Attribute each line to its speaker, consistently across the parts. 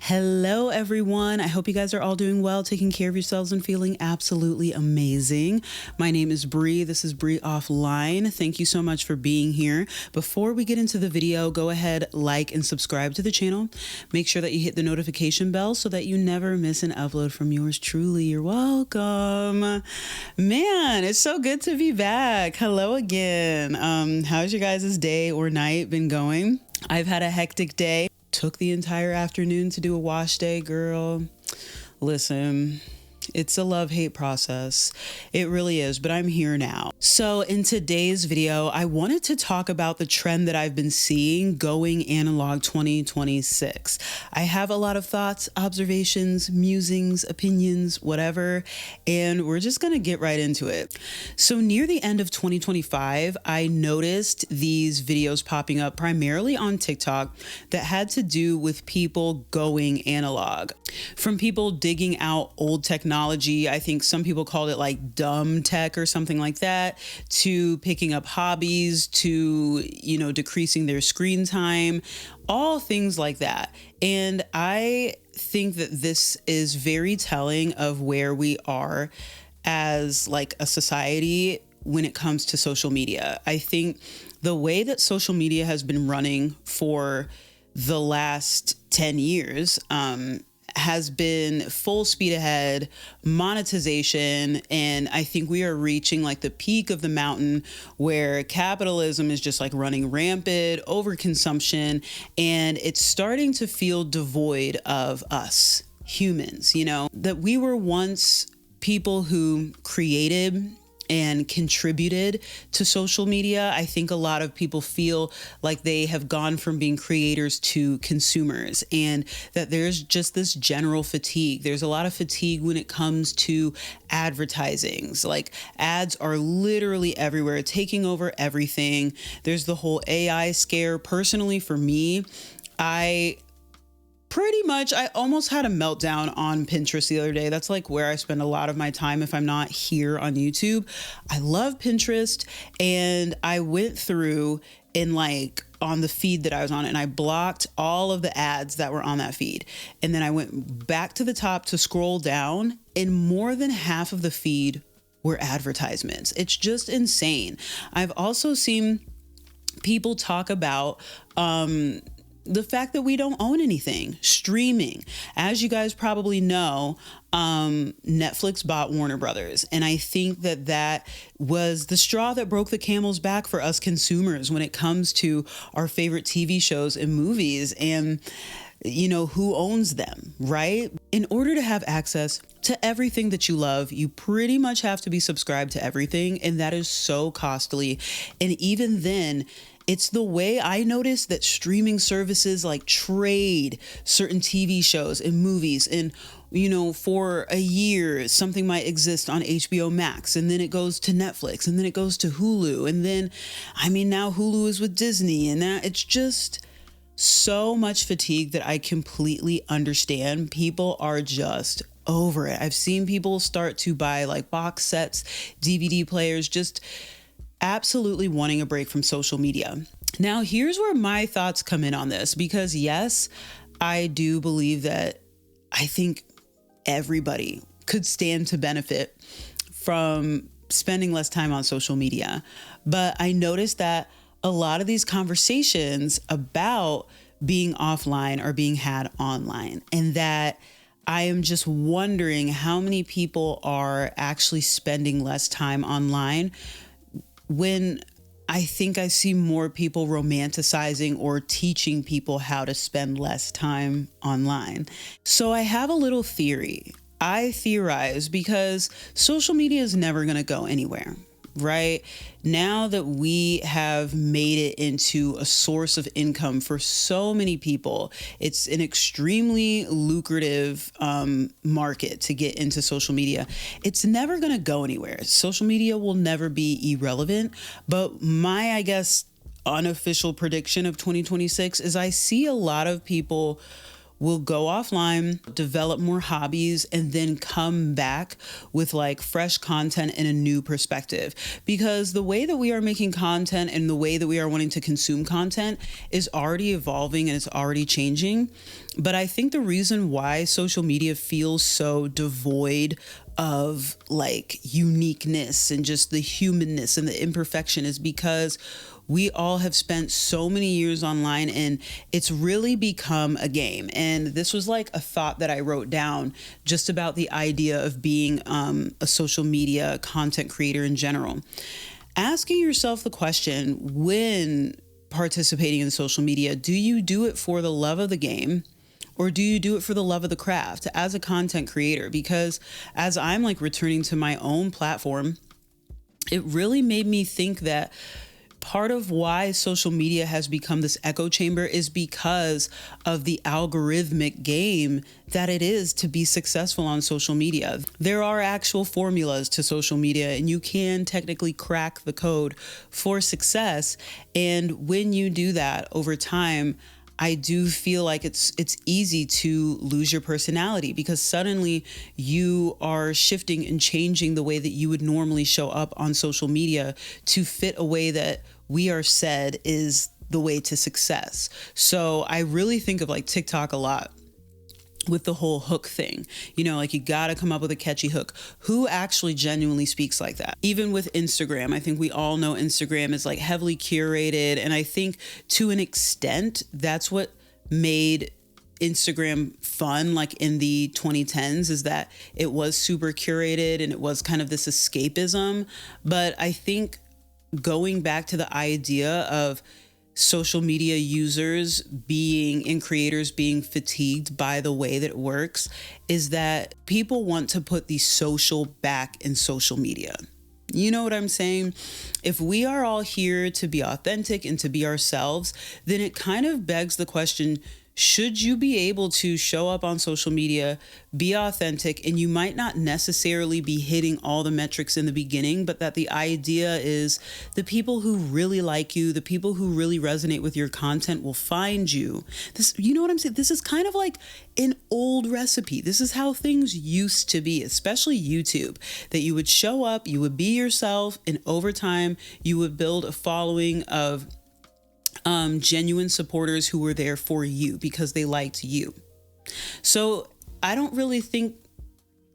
Speaker 1: Hello, everyone. I hope you guys are all doing well, taking care of yourselves and feeling absolutely amazing. My name is Bri. This is Bri Offline. Thank you so much for being here. Before we get into the video, go ahead, like and subscribe to the channel. Make sure that you hit the notification bell so that you never miss an upload from yours truly. You're welcome. Man, it's so good to be back. Hello again. How's your guys' day or night been going? I've had a hectic day. Took the entire afternoon to do a wash day, girl. Listen, it's a love-hate process. It really is, but I'm here now. So in today's video, I wanted to talk about the trend that I've been seeing going analog 2026. I have a lot of thoughts, observations, musings, opinions, whatever, and we're just gonna get right into it. So near the end of 2025, I noticed these videos popping up primarily on TikTok that had to do with people going analog. From people digging out old technology, I think some people called it like dumb tech or something like that, to picking up hobbies, to, decreasing their screen time, all things like that. And I think that this is very telling of where we are as like a society when it comes to social media. I think the way that social media has been running for the last 10 years, has been full speed ahead, monetization, and I think we are reaching like the peak of the mountain where capitalism is just like running rampant, overconsumption, and it's starting to feel devoid of us humans, that we were once people who created and contributed to social media. I think a lot of people feel like they have gone from being creators to consumers, and that there's just this general fatigue. There's a lot of fatigue when it comes to advertisings. Like ads are literally everywhere, taking over everything. There's the whole AI scare. Personally, for me, I almost had a meltdown on Pinterest the other day. That's like where I spend a lot of my time if I'm not here on YouTube. I love Pinterest, and I went through and like on the feed that I was on, and I blocked all of the ads that were on that feed. And then I went back to the top to scroll down, and more than half of the feed were advertisements. It's just insane. I've also seen people talk about, the fact that we don't own anything, streaming. As you guys probably know, Netflix bought Warner Brothers. And I think that was the straw that broke the camel's back for us consumers when it comes to our favorite TV shows and movies and, who owns them, right? In order to have access to everything that you love, you pretty much have to be subscribed to everything. And that is so costly. And even then, it's the way I noticed that streaming services like trade certain TV shows and movies, and for a year, something might exist on HBO Max, and then it goes to Netflix, and then it goes to Hulu. And then, now Hulu is with Disney, and it's just so much fatigue that I completely understand. People are just over it. I've seen people start to buy like box sets, DVD players, just absolutely wanting a break from social media. Now, here's where my thoughts come in on this, because yes, I do believe that I think everybody could stand to benefit from spending less time on social media. But I noticed that a lot of these conversations about being offline are being had online, and that I am just wondering how many people are actually spending less time online, when I think I see more people romanticizing or teaching people how to spend less time online. So I have a little theory. I theorize because social media is never going to go anywhere, right? Now that we have made it into a source of income for so many people, it's an extremely lucrative market to get into social media. It's never going to go anywhere. Social media will never be irrelevant. But my, I guess, unofficial prediction of 2026 is I see a lot of people will go offline, develop more hobbies, and then come back with like fresh content and a new perspective. Because the way that we are making content and the way that we are wanting to consume content is already evolving and it's already changing. But I think the reason why social media feels so devoid of like uniqueness and just the humanness and the imperfection is because we all have spent so many years online and it's really become a game. And this was like a thought that I wrote down just about the idea of being a social media content creator in general. Asking yourself the question, when participating in social media, do you do it for the love of the game? Or do you do it for the love of the craft as a content creator? Because as I'm like returning to my own platform, it really made me think that part of why social media has become this echo chamber is because of the algorithmic game that it is to be successful on social media. There are actual formulas to social media and you can technically crack the code for success. And when you do that over time, I do feel like it's easy to lose your personality because suddenly you are shifting and changing the way that you would normally show up on social media to fit a way that we are said is the way to success. So I really think of like TikTok a lot with the whole hook thing, like you got to come up with a catchy hook. Who actually genuinely speaks like that? Even with Instagram, I think we all know Instagram is like heavily curated. And I think to an extent, that's what made Instagram fun, like in the 2010s, is that it was super curated and it was kind of this escapism. But I think going back to the idea of social media users and creators being fatigued by the way that it works is that people want to put the social back in social media. You know what I'm saying? If we are all here to be authentic and to be ourselves, then it kind of begs the question, should you be able to show up on social media, be authentic, and you might not necessarily be hitting all the metrics in the beginning, but that the idea is the people who really like you, the people who really resonate with your content will find you. You know what I'm saying? This is kind of like an old recipe. This is how things used to be, especially YouTube, that you would show up, you would be yourself, and over time, you would build a following of genuine supporters who were there for you because they liked you. So I don't really think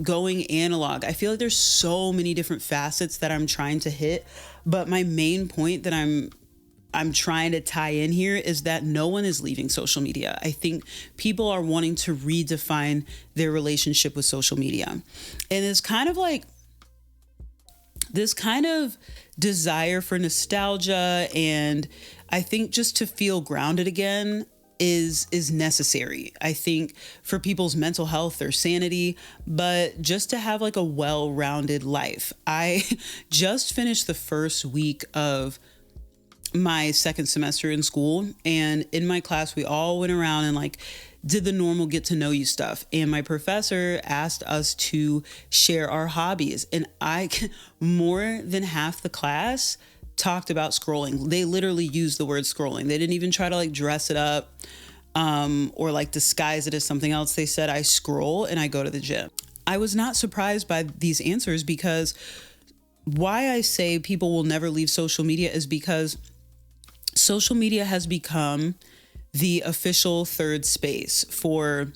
Speaker 1: going analog. I feel like there's so many different facets that I'm trying to hit, but my main point that I'm trying to tie in here is that no one is leaving social media. I think people are wanting to redefine their relationship with social media. And it's kind of like this kind of desire for nostalgia, and I think just to feel grounded again is necessary. I think for people's mental health, their sanity, but just to have like a well-rounded life. I just finished the first week of my second semester in school, and in my class we all went around and like did the normal get to know you stuff, and my professor asked us to share our hobbies, and more than half the class talked about scrolling. They literally used the word scrolling. They didn't even try to like dress it up or like disguise it as something else. They said, I scroll and I go to the gym. I was not surprised by these answers because why I say people will never leave social media is because social media has become the official third space for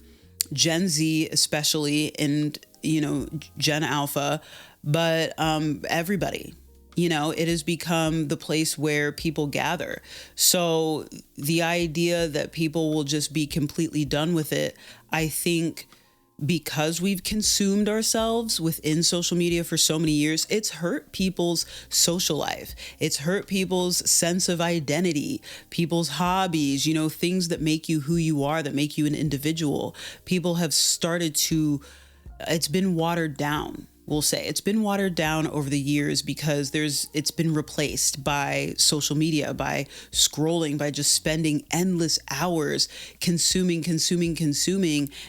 Speaker 1: Gen Z, especially, and, Gen Alpha, but everybody. It has become the place where people gather. So the idea that people will just be completely done with it, I think because we've consumed ourselves within social media for so many years, it's hurt people's social life. It's hurt people's sense of identity, people's hobbies, things that make you who you are, that make you an individual. People have started to, it's been watered down. We'll say it's been watered down over the years because it's been replaced by social media, by scrolling, by just spending endless hours consuming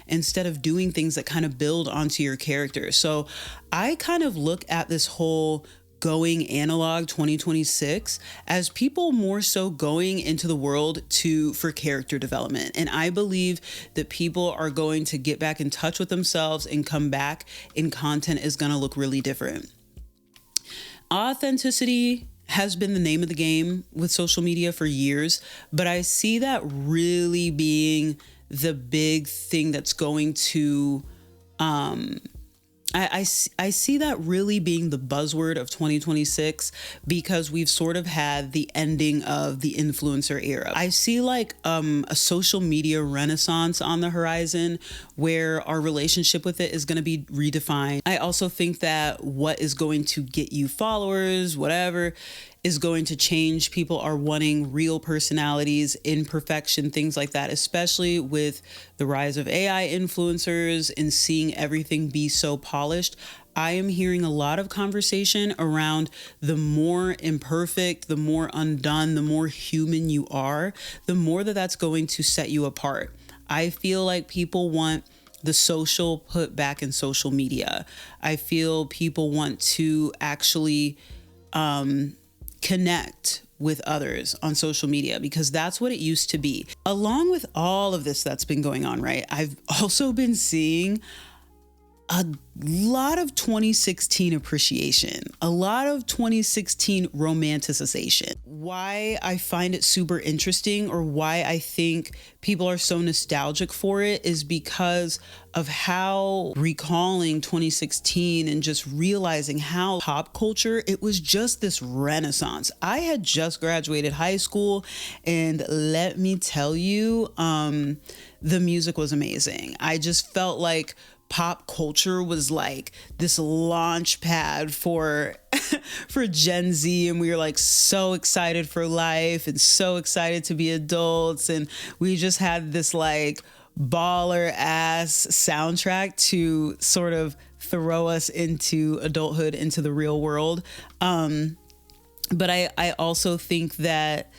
Speaker 1: instead of doing things that kind of build onto your character. So I kind of look at this whole going analog 2026 as people more so going into the world for character development. And I believe that people are going to get back in touch with themselves and come back, and content is going to look really different. Authenticity has been the name of the game with social media for years, but I see that really being the big thing that's going to, I see that really being the buzzword of 2026, because we've sort of had the ending of the influencer era. I see like a social media renaissance on the horizon where our relationship with it is going to be redefined. I also think that what is going to get you followers, whatever, is going to change. People are wanting real personalities, imperfection, things like that, especially with the rise of AI influencers and seeing everything be so polished. I am hearing a lot of conversation around the more imperfect, the more undone, the more human you are, the more that's going to set you apart. I feel like people want the social put back in social media. I feel people want to actually connect with others on social media, because that's what it used to be. Along with all of this that's been going on, right? I've also been seeing a lot of 2016 appreciation, a lot of 2016 romanticization. Why I find it super interesting, or why I think people are so nostalgic for it, is because of how recalling 2016 and just realizing how pop culture, it was just this renaissance. I had just graduated high school, and let me tell you, the music was amazing. I just felt like pop culture was like this launch pad for Gen Z, and we were like so excited for life and so excited to be adults, and we just had this like baller ass soundtrack to sort of throw us into adulthood, into the real world. But I also think that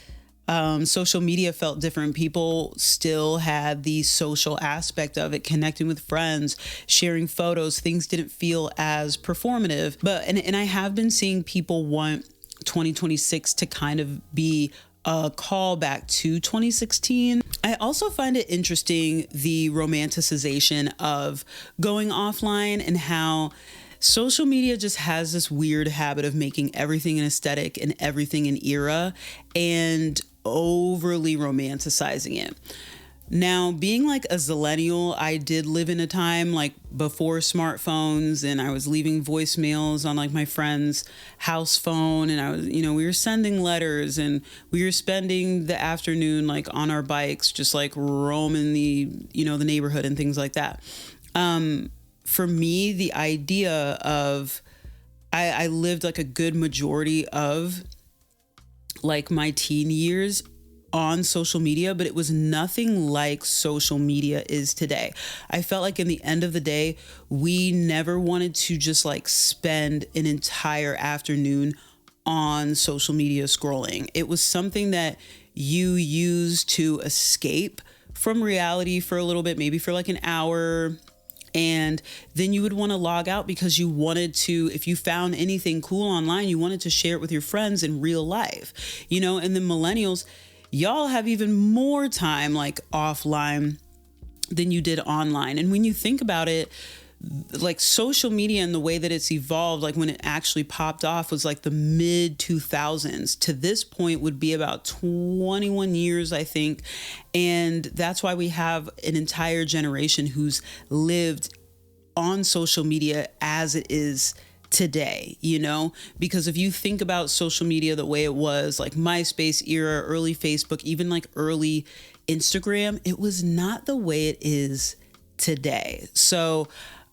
Speaker 1: social media felt different. People still had the social aspect of it, connecting with friends, sharing photos. Things didn't feel as performative. But and I have been seeing people want 2026 to kind of be a callback to 2016. I also find it interesting, the romanticization of going offline, and how social media just has this weird habit of making everything an aesthetic and everything an era, and overly romanticizing it. Now, being like a zillennial, I did live in a time like before smartphones, and I was leaving voicemails on like my friend's house phone, and I was, we were sending letters, and we were spending the afternoon like on our bikes, just like roaming the neighborhood and things like that. For me, the idea of, I lived like a good majority of like my teen years on social media, but it was nothing like social media is today. I felt like in the end of the day, we never wanted to just like spend an entire afternoon on social media scrolling. It was something that you used to escape from reality for a little bit, maybe for like an hour. And then you would want to log out because you wanted to, if you found anything cool online, you wanted to share it with your friends in real life, and the millennials, y'all have even more time like offline than you did online. And when you think about it, like social media and the way that it's evolved, like when it actually popped off was like the mid 2000s. To this point would be about 21 years, I think. And that's why we have an entire generation who's lived on social media as it is today, because if you think about social media the way it was like MySpace era, early Facebook, even like early Instagram, it was not the way it is today. So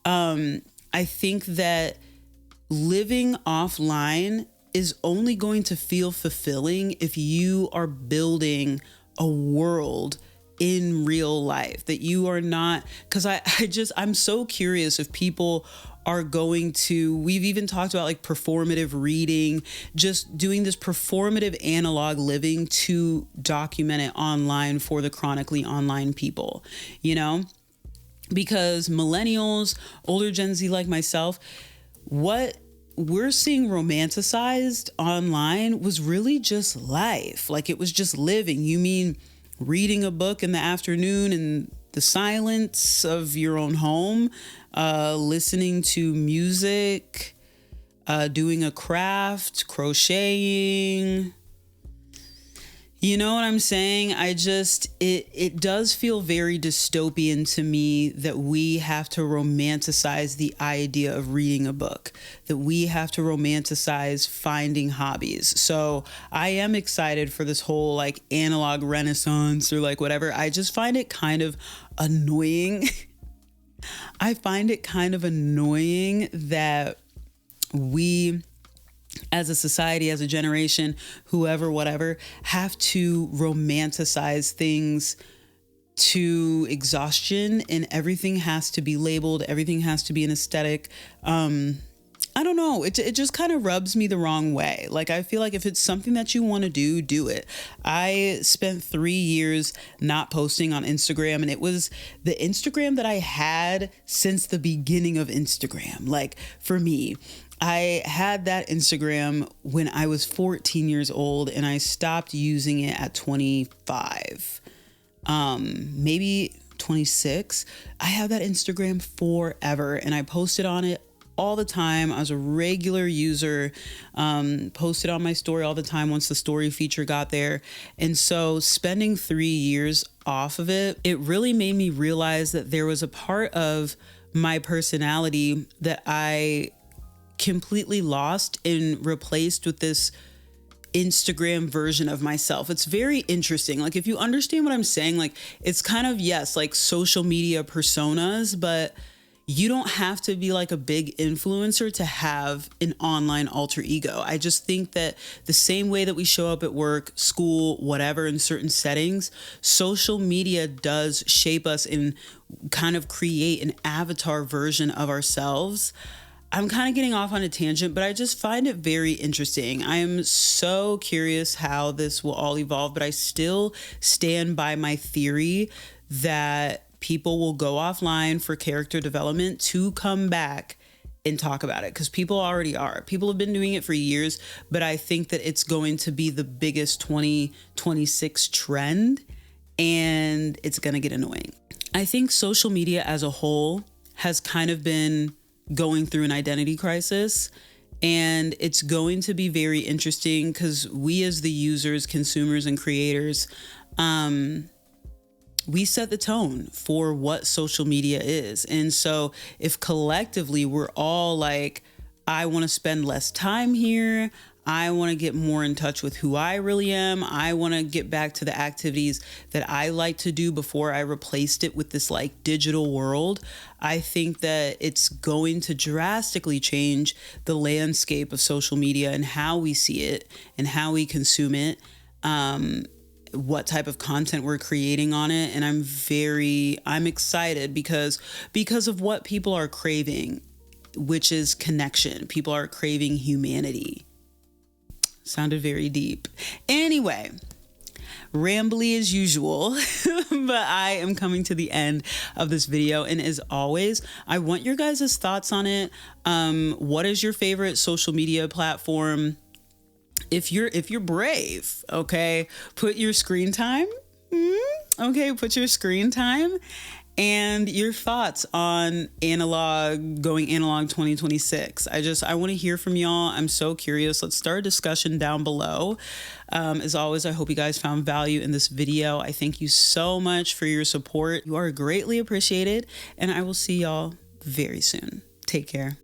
Speaker 1: I think that living offline is only going to feel fulfilling if you are building a world in real life, that you are not, because I'm so curious if people are going to, we've even talked about like performative reading, just doing this performative analog living to document it online for the chronically online people, because millennials, older Gen Z like myself, what we're seeing romanticized online was really just life. Like, it was just living. You mean reading a book in the afternoon in the silence of your own home, listening to music, doing a craft, crocheting. You know what I'm saying? It does feel very dystopian to me that we have to romanticize the idea of reading a book, that we have to romanticize finding hobbies. So I am excited for this whole like analog renaissance or like whatever. I just find it kind of annoying. I find it kind of annoying that we, as a society, as a generation, whoever, whatever, have to romanticize things to exhaustion, and everything has to be labeled. Everything has to be an aesthetic. I don't know. It just kind of rubs me the wrong way. Like, I feel like if it's something that you want to do, do it. I spent 3 years not posting on Instagram, and it was the Instagram that I had since the beginning of Instagram. Like, for me, I had that Instagram when I was 14 years old, and I stopped using it at 25, maybe 26. I have that Instagram forever, and I posted on it all the time. I was a regular user, posted on my story all the time once the story feature got there. And so spending 3 years off of it, it really made me realize that there was a part of my personality that I completely lost and replaced with this Instagram version of myself. It's very interesting. Like, if you understand what I'm saying, like, it's kind of, yes, like social media personas, but you don't have to be like a big influencer to have an online alter ego. I just think that the same way that we show up at work, school, whatever, in certain settings, social media does shape us and kind of create an avatar version of ourselves. I'm kind of getting off on a tangent, but I just find it very interesting. I am so curious how this will all evolve, but I still stand by my theory that people will go offline for character development to come back and talk about it, because people already are. People have been doing it for years, but I think that it's going to be the biggest 2026 trend, and it's going to get annoying. I think social media as a whole has kind of been going through an identity crisis, and it's going to be very interesting because we, as the users, consumers, and creators, we set the tone for what social media is. And so if collectively we're all like, I want to spend less time here, I want to get more in touch with who I really am, I want to get back to the activities that I like to do before I replaced it with this like digital world, I think that it's going to drastically change the landscape of social media and how we see it and how we consume it, what type of content we're creating on it. And I'm excited because of what people are craving, which is connection. People are craving humanity. Sounded very deep. Anyway, rambly as usual, but I am coming to the end of this video. And as always, I want your guys' thoughts on it. What is your favorite social media platform? If you're brave, okay, put your screen time. Put your screen time and your thoughts on going analog 2026. I want to hear from y'all. I'm so curious. Let's start a discussion down below. As always, I hope you guys found value in this video. I thank you so much for your support. You are greatly appreciated, and I will see y'all very soon. Take care.